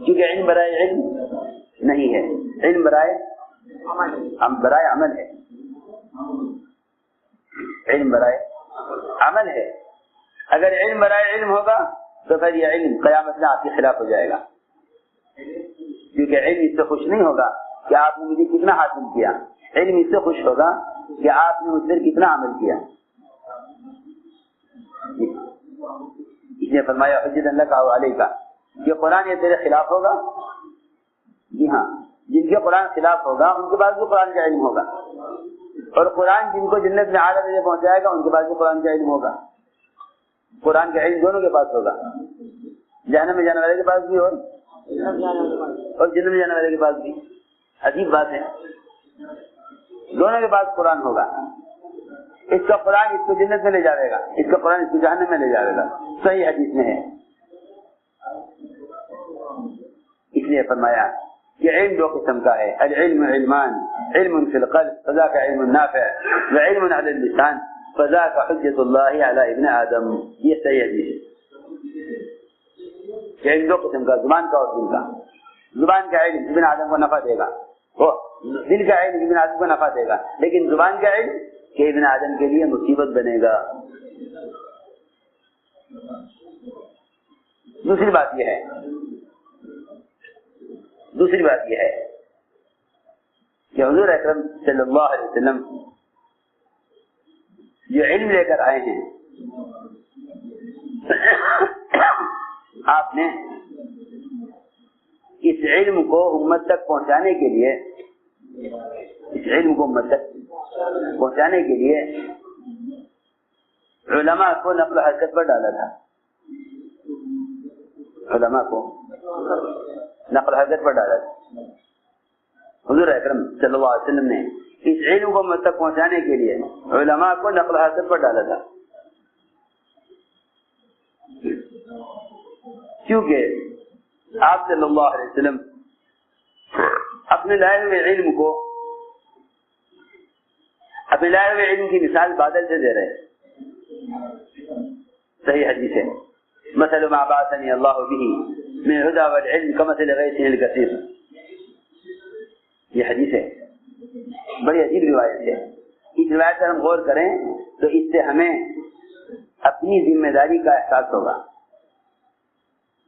کیونکہ علم برائے علم نہیں ہے، علم برائے عمل ہے، علم برائے عمل ہے۔ اگر علم برائے علم ہوگا تو پھر یہ علم قیامت میں آپ کے خلاف ہو جائے گا، کیونکہ علم اس سے خوش نہیں ہوگا کہ آپ نے مجھے کتنا حاصل کیا، علم اس سے خوش ہوگا کہ آپ نے مجھ پر کتنا عمل کیا۔ اس نے فرمایا حجت اللہ کا علیہ کا کہ قرآن یہ تیرے خلاف ہوگا، جی ہاں، جن کے قرآن خلاف ہوگا ان کے پاس بھی قرآن کا علم ہوگا، اور قرآن جن کو جنت میں اعلیٰ درجے پہنچائے گا ان کے پاس بھی قرآن کا علم ہوگا، قرآن کا علم دونوں کے پاس ہوگا، جہنم میں جانے والے کے پاس بھی اور جنت میں جانے والے کے پاس بھی۔ عجیب بات ہے، دونوں کے پاس قرآن ہوگا، اس کا قرآن اس کو جنت میں لے جائے گا، اس کا قرآن اس کو جہنم میں لے جائے گا، صحیح حدیث میں ہے۔ اس لیے فرمایا کہ علم دو قسم کا ہے، العلم علمان، علم فی القلب فذاک علم نافع، وعلم علی اللسان فذاک حجت اللہ علی ابن آدم۔ یہ صحیح حدیث ہے، علم دو قسم کا، زبان کا اور دل کا۔ زبان کا علم ابن آدم کو نفع دے گا، دل کا علم ابن آدم کو نفع دے گا، لیکن زبان کا علم کہ ابن آدم کے لیے مصیبت بنے گا۔ دوسری بات یہ ہے کہ حضور اکرم صلی اللہ علیہ وسلم جو علم لے کر آئے ہیں، آپ نے اس علم کو امت تک پہنچانے کے لیے، علماء کو نقل و حرکت پر ڈالا تھا، حضور اکرم صلی اللہ علیہ وسلم نے اس علم کو امت تک پہنچانے کے لیے علماء کو نقل و حرکت پر ڈالا تھا، کیونکہ آپ صلی اللہ علیہ وسلم اپنے لائے ہوئے علم کی مثال بادل سے دے رہے ہیں۔ صحیح حدیث ہے، مثل ما بعثني الله به من الهدى والعلم كمثل غيث الكثير۔ یہ حدیث ہے، بڑی عجیب روایت ہے۔ اس روایت پر ہم غور کریں تو اس سے ہمیں اپنی ذمہ داری کا احساس ہوگا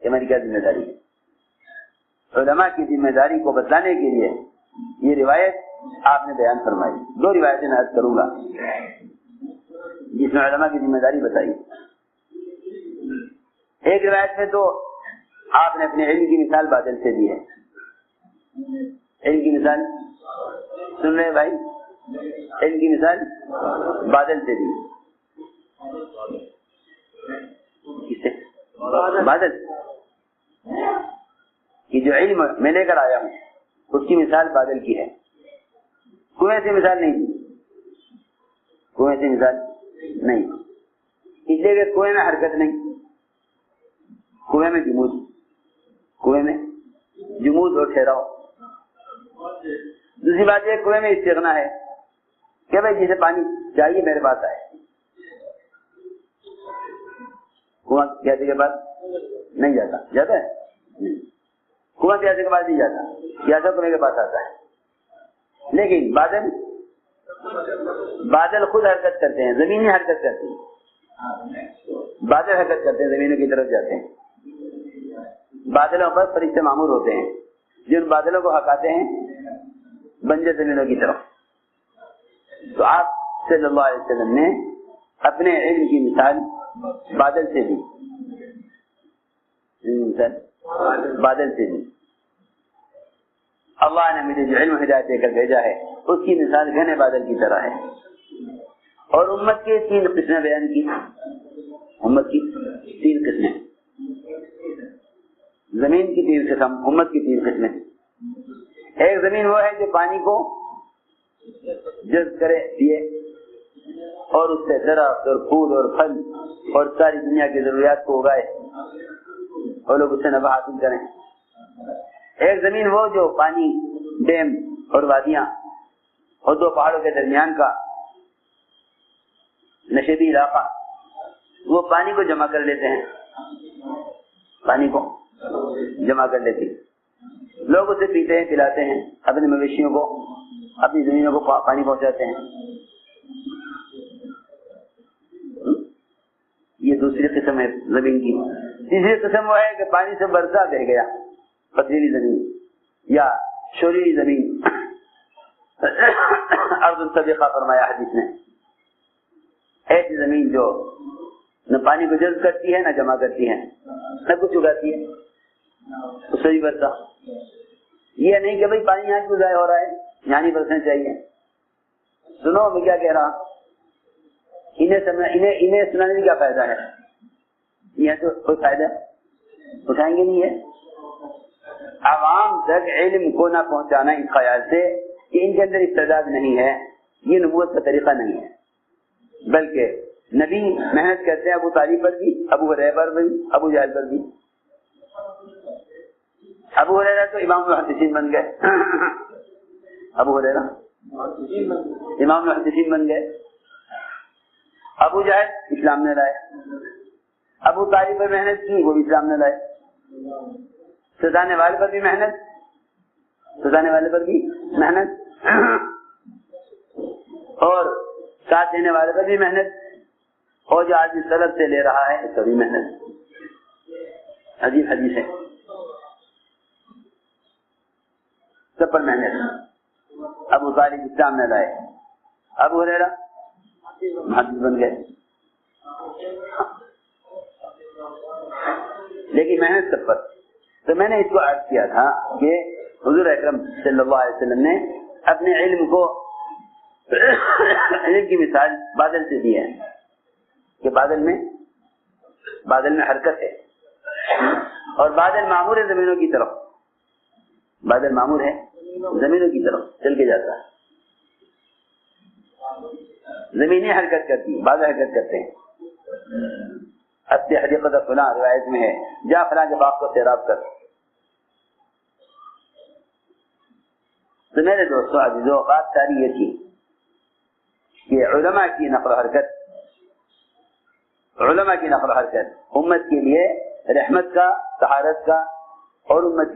کہ ہماری کیا ذمہ داری ہے۔ علماء کی ذمہ داری کو بتلانے کے لیے یہ روایت آپ نے بیان فرمائی۔ دو روایتیں عرض کروں گا جس میں علماء کی ذمہ داری بتائی۔ ایک روایت میں تو آپ نے اپنے علم کی مثال بادل سے دی ہے۔ علم کی مثال سن رہے بھائی؟ علم کی مثال بادل سے دی، کس سے؟ بادل، کہ جو علم میں لے کر آیا ہوں اس کی مثال بادل کی ہے، کنویں سے مثال نہیں دی، کنویں سے مثال نہیں، اس لیے کہ کنویں میں حرکت نہیں، کنویں میں جمود اور ٹھہراؤ۔ دوسری بات یہ کنویں میں استغنا ہے کہ بھائی جسے پانی چاہیے میرے پاس آئے، کنواں پیاسے کے بعد نہیں جاتا ہے، کنواں پیاسے کے بعد نہیں جاتا، پیاسا کنویں کے پاس آتا ہے۔ لیکن بادل خود حرکت کرتے ہیں، زمینیں حرکت کرتی ہیں، بادل حرکت کرتے ہیں، زمینوں کی طرف جاتے ہیں، بادلوں پر فرشتے معمور ہوتے ہیں جو ان بادلوں کو ہکاتے ہیں بنجر زمینوں کی طرف۔ تو آپ صلی اللہ علیہ وسلم نے اپنے علم کی مثال بادل سے دی، اللہ نے مجھے جو علم ہدایت دے کر بھیجا ہے اس کی مثال گھنے بادل کی طرح ہے۔ اور امت کے 3 قسمیں بیان کی، امت کی 3 قسمیں، زمین کی 3 قسم، امت کی 3 قسمیں۔ ایک زمین وہ ہے جو پانی کو جذب کرے پیے، اور اس سے درخت اور پھول اور پھل اور ساری دنیا کی ضروریات کو اگائے اور لوگ اس سے نفع حاصل کریں۔ ایک زمین وہ جو پانی، ڈیم اور وادیاں اور 2 پہاڑوں کے درمیان کا نشیبی علاقہ، وہ پانی کو جمع کر لیتے ہیں، پانی کو جمع کر لیتی. لوگ اسے پیتے ہیں, پلاتے ہیں, اپنے مویشیوں کو, اپنی زمینوں کو پانی پہنچاتے ہیں. یہ دوسری قسم ہے زمین کی. تیسری قسم وہ ہے کہ پانی سے برسا بہ گیا, پتھریلی زمین یا شوریلی زمین. ارض السبیقہ فرمایا حدیث نے, ایسی زمین جو نہ پانی کو جذب کرتی ہے, نہ جمع کرتی ہے, نہ کچھ اگاتی ہے, اس سے بھی برسا. یہ نہیں کہ بھائی پانی یہاں کیوں ضائع ہو رہا ہے, یہاں نہیں برسنا چاہیے. سنو میں کیا کہہ رہا, انہیں سنانے میں کیا فائدہ ہے؟ یہاں تو کوئی فائدہ اٹھائیں گے نہیں ہے. عوام تک علم کو نہ پہنچانا اس خیال سے کہ ان کے اندر استعداد نہیں ہے, یہ نبوت کا طریقہ نہیں ہے. بلکہ نبی محنت کرتے ہیں ابو طالب پر بھی, ابو ہریرہ پر بھی, ابو جہل پر بھی. ابو ہریرہ تو امام المحدثین بن گئے. ابو ہریرہ امام المحدثین بن گئے. ابو جہل اسلام نے لائے. ابو طالب پر محنت کی, وہ بھی اسلام نے لائے. ستانے والے پر بھی محنت, ستانے والے پر بھی محنت, اور ساتھ دینے والے پر بھی محنت, اور جو آدمی طلب سے لے رہا ہے اس پر بھی محنت. عجیب حدیث ہے, سب پر محنت. ابو طالب اسلام نے لائے, ابو ہریرہ محدث بن گئے, لیکن محنت سب پر. تو میں نے اس کو عرض کیا تھا کہ حضور اکرم صلی اللہ علیہ وسلم نے اپنے علم کو علم کی مثال بادل سے دی ہے کہ بادل میں حرکت ہے, اور بادل معمور ہے زمینوں کی طرف, بادل معمور ہے زمینوں کی طرف چل کے جاتا ہے. زمینیں حرکت کرتی ہیں, بادل حرکت کرتے ہیں. اصل حقیقت فلاں روایت میں ہے, جا فلاں کے باغ کو سیراب کر. تو میرے دوستوں عزیزو, بات ساری یہ تھی کہ علماء کی نقل و حرکت امت کے لیے رحمت کا, طہارت کا, اور امت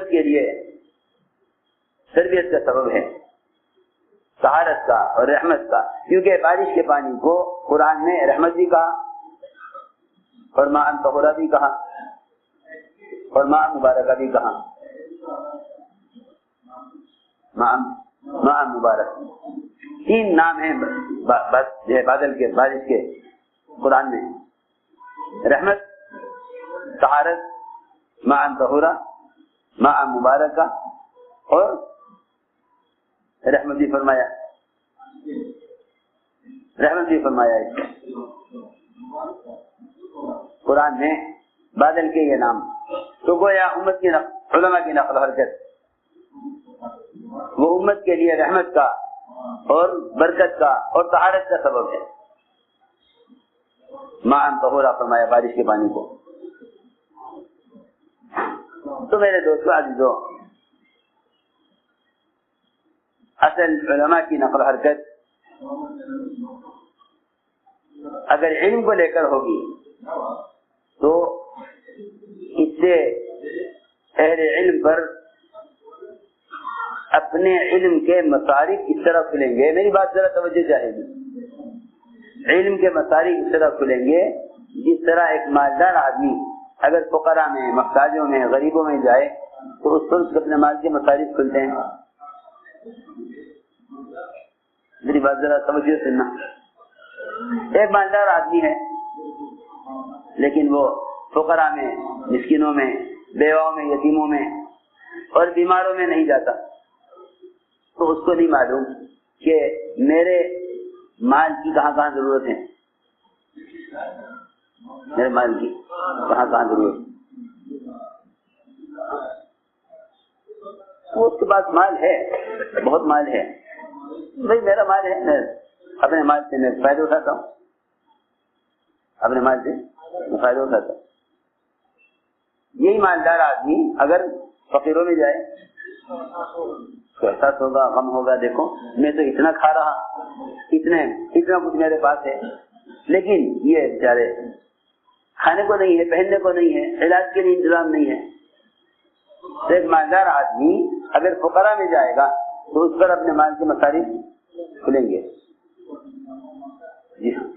کے لیے تربیت کا سبب ہے, طہارت کا اور رحمت کا. کیونکہ بارش کے پانی کو قرآن نے رحمت بھی کہا, اور ماء طہورا بھی کہا, اور ماء مبارکہ بھی کہا. ماء مبارک, تین نام ہیں بادل کے, بارش کے قرآن میں. رحمت, طہارت, ماء طہورا, ماء مبارکہ, اور رحمت بھی فرمایا. رحمت بھی فرمایا اس کو قرآن میں بادل کے یہ نام. تو گویا امت کی علماء کی نقل و حرکت وہ امت کے لیے رحمت کا اور برکت کا اور طہارت کا سبب ہے. ماء طہورا فرمایا بارش کے پانی کو. تو میرے دوستو عزیزو, اصل علماء کی نقل و حرکت اگر علم کو لے کر ہوگی تو اس سے اہل علم پر اپنے علم کے مصارف اس طرح کھلیں گے. میری بات ذرا توجہ چاہے گی. علم کے مصارف اس طرح کھلیں گے جس طرح ایک مالدار آدمی اگر فقراء میں, محتاجوں میں, غریبوں میں جائے تو اس پر اس کے اپنے مال کے مصارف کھلتے ہیں. میری بات ذرا توجہ سننا. ایک مالدار آدمی ہے لیکن وہ فقراء میں, مسکینوں میں, بیواؤں میں, یتیموں میں اور بیماروں میں نہیں جاتا. تو اس کو نہیں معلوم کہ میرے مال کی کہاں کہاں ضرورت ہے, میرے مال کی کہاں کہاں ضرورت ہے. وہ اس کے پاس مال ہے, بہت مال ہے, بھائی میرا مال ہے, میں اپنے مال سے میں فائدہ اٹھاتا ہوں, اپنے مال سے میں فائدہ اٹھاتا ہوں. یہی مالدار آدمی اگر فقیروں میں جائے تو احساس ہوگا, غم ہوگا, دیکھو میں تو اتنا کھا رہا, اتنا کچھ میرے پاس ہے, لیکن یہ بیچارے کھانے کو نہیں ہے، پہننے کو نہیں ہے، علاج کے لیے انتظام نہیں ہے، تو ایک مالدار آدمی اگر فقراء میں جائے گا تو اس پر اپنے مال کے مصارف کھلیں گے. جی ہاں،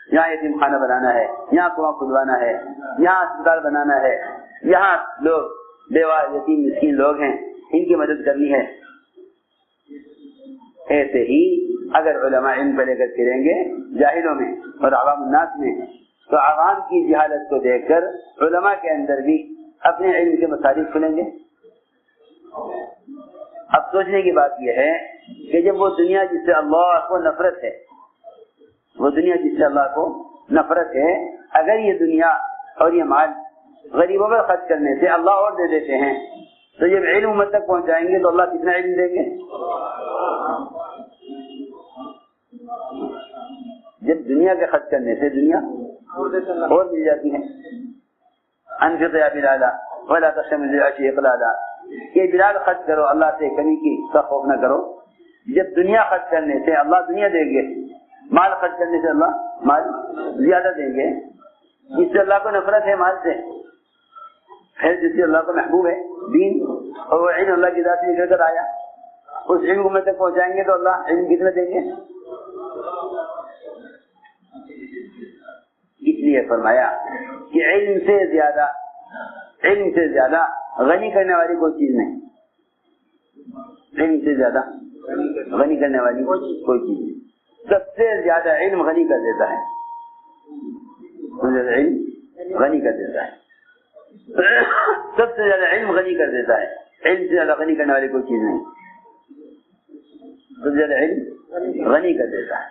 یہاں یتیم خانہ بنانا ہے، یہاں کنواں کھدوانا ہے، یہاں اسپتال بنانا ہے، یہاں لوگ بیوہ یتیم مسکین لوگ ہیں ان کی مدد کرنی ہے. ایسے ہی اگر علماء علم پہ لے کر پھریں گے جاہلوں میں اور عوام الناس میں، تو عوام کی جہالت کو دیکھ کر علماء کے اندر بھی اپنے علم کے مصارف کھلیں گے. اب سوچنے کی بات یہ ہے کہ جب وہ دنیا جس سے اللہ کو نفرت ہے، وہ دنیا جس سے اللہ کو نفرت ہے، اگر یہ دنیا اور یہ مال غریبوں پر خرچ کرنے سے اللہ اور دے دیتے ہیں، تو جب علم امت تک پہنچائیں گے تو اللہ کتنا علم دیں گے؟ جب دنیا کے خرچ کرنے سے دنیا اور مل جاتی ہے. انفق یا بلال ولا تخش من العشی اقلالا، کہ بلال خرچ کرو، اللہ سے کمی کی کا خوف نہ کرو. جب دنیا خرچ کرنے سے اللہ دنیا دیں گے، مال خرچ کرنے سے اللہ مال زیادہ دیں گے. جس سے اللہ کو نفرت ہے مال سے، پھر جس سے اللہ کو محبوب ہے دین اور وہ علم اللہ کی ذات سے نکل کر آیا، اس علم کو میں تک پہنچائیں گے تو اللہ علم کتنا دیں گے؟ اس لیے فرمایا کہ علم سے زیادہ غنی کرنے والی کوئی چیز نہیں. علم سے زیادہ غنی کرنے والی کوئی چیز نہیں. سب سے زیادہ علم غنی کر دیتا ہے، علم غنی کر دیتا ہے، سب سے زیادہ علم غنی کر دیتا ہے. علم سے زیادہ غنی کرنے والی کوئی چیز نہیں، سب سے زیادہ علم غنی کر دیتا ہے.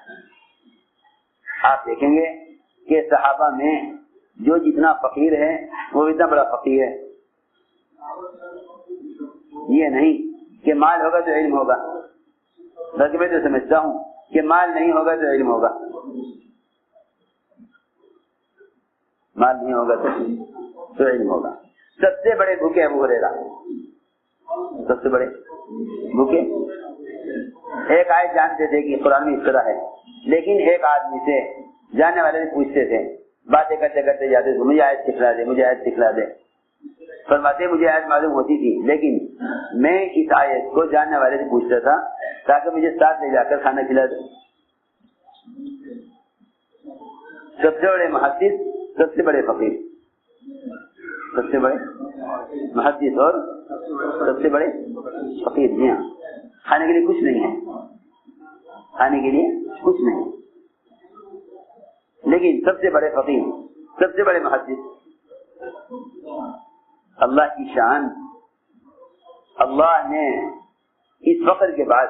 آپ دیکھیں گے کہ صحابہ میں جو جتنا فقیر ہے وہ اتنا بڑا فقیر ہے. یہ نہیں کہ مال ہوگا تو علم ہوگا، بلکہ میں تو سمجھتا ہوں کہ مال نہیں ہوگا تو علم ہوگا، مال نہیں ہوگا تو علم ہوگا. سب سے بڑے بھوکے ابو ہریرہ، سب سے بڑے بھوکے. ایک آیت جانتے تھے کہ قرآن میں اس طرح ہے، لیکن ایک آدمی سے جاننے والے بھی پوچھتے تھے، باتیں کرتے کرتے جاتے تھے، مجھے آیت سکھلا دے، مجھے آیت سکھلا دے. فرماتے مجھے آیت معلوم ہوتی تھی، لیکن میں اس آیت کو جاننے والے سے پوچھتا تھا تاکہ مجھے ساتھ لے جا کر کھانا کھلا دے. سب سے بڑے محدث، سب سے بڑے فقیر، سب سے بڑے محدث اور سب سے بڑے فقیر. جی ہاں، کھانے کے لیے کچھ نہیں ہے، کھانے کے لیے کچھ نہیں، لیکن سب سے بڑے فقیر، سب سے بڑے محدث. اللہ کی شان، اللہ نے اس فقر کے بعد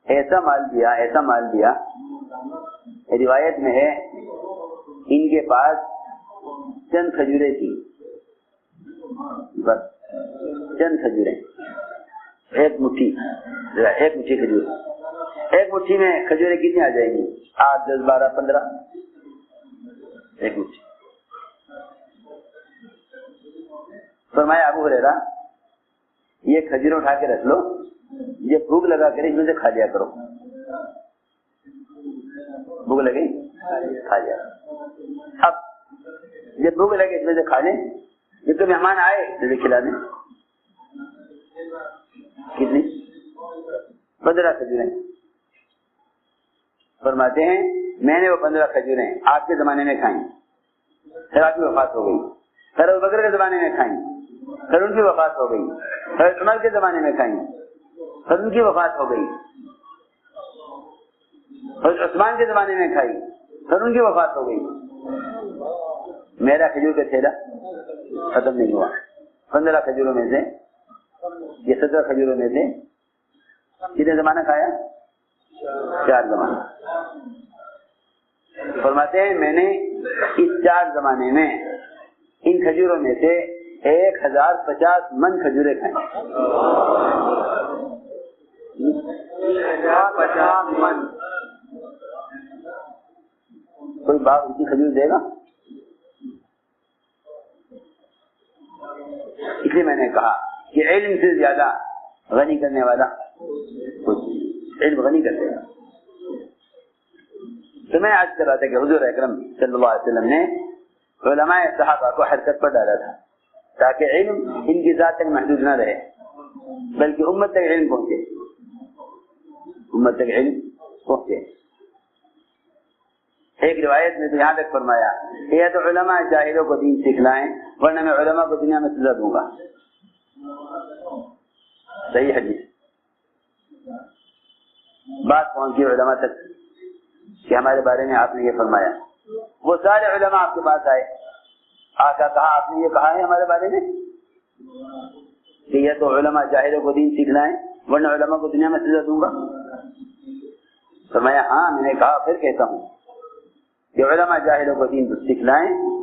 ایسا مال دیا، ایسا مال دیا. روایت میں ہے ان کے پاس چند کھجوریں تھی، بس چند کھجوریں، ایک مٹھی کھجور. ایک مٹھی میں کھجوریں کتنی آ جائیں گی؟ 8 10 12 15، ایک مٹھی. فرمایا ابو ہریرہ یہ کھجور اٹھا کے رکھ لو، یہ بھوک لگا کر اس میں سے کھا لیا کرو. بھوک لگے کھا لیا. اب جب بھوک لگے اس میں سے کھا لیں، جب تو مہمان آئے تو کھلا دیں. کتنی؟ 15 کھجوریں. فرماتے ہیں میں نے وہ 15 کھجوریں آپ کے زمانے میں کھائیں، پھر آپ کی وفات ہو گئی. پھر ابو بکر کے زمانے میں کھائیں، پھر ان کی وفات ہو گئی. پھر عمر کے زمانے میں کھائیں، پھر ان کی وفات ہو گئی. پھر عثمان کے زمانے میں کھائی، پھر ان کی وفات ہو گئی. میرا کھجور کا تھیلا ختم نہیں ہوا. 15 کھجوروں میں سے، یہ 17 کھجوروں میں سے کتنے زمانہ کھایا؟ 4 زمانہ. فرماتے ہیں میں نے اس 4 زمانے میں ان کھجوروں میں سے 1050 من کھجوریں کھائیں. 1050 من. کوئی باپ ان کی کھجور دے گا؟ اس لیے میں نے کہا کہ علم سے زیادہ غنی کرنے والا کچھ، علم غنی کر دے گا. تو میں عرض کر رہا تھا کہ حضور اکرم صلی اللہ علیہ وسلم نے علماء صحابہ کو حرکت پر ڈالا تھا تاکہ علم ان کی ذات تک محدود نہ رہے بلکہ امت تک علم پہنچے، امت تک علم پہنچے۔ ایک روایت میں تو یہاں تک فرمایا کہ یا تو علماء جاہلوں کو دین سکھلائیں ورنہ میں علماء کو دنیا میں سزا دوں گا۔ صحیح حدیث، بات پہنچی علماء تک کہ ہمارے بارے میں آپ نے یہ فرمایا۔ وہ سارے علماء آپ کے پاس آئے، آقا کہا آپ نے یہ کہا ہے ہمارے بارے میں کہ یہ تو علماء جاہلوں کو دین سکھلائیں ورنہ علماء کو دنیا میں سزا دوں گا؟ فرمایا ہاں میں نے کہا، پھر کہتا ہوں کہ علماء جاہلوں کو دین سکھلائیں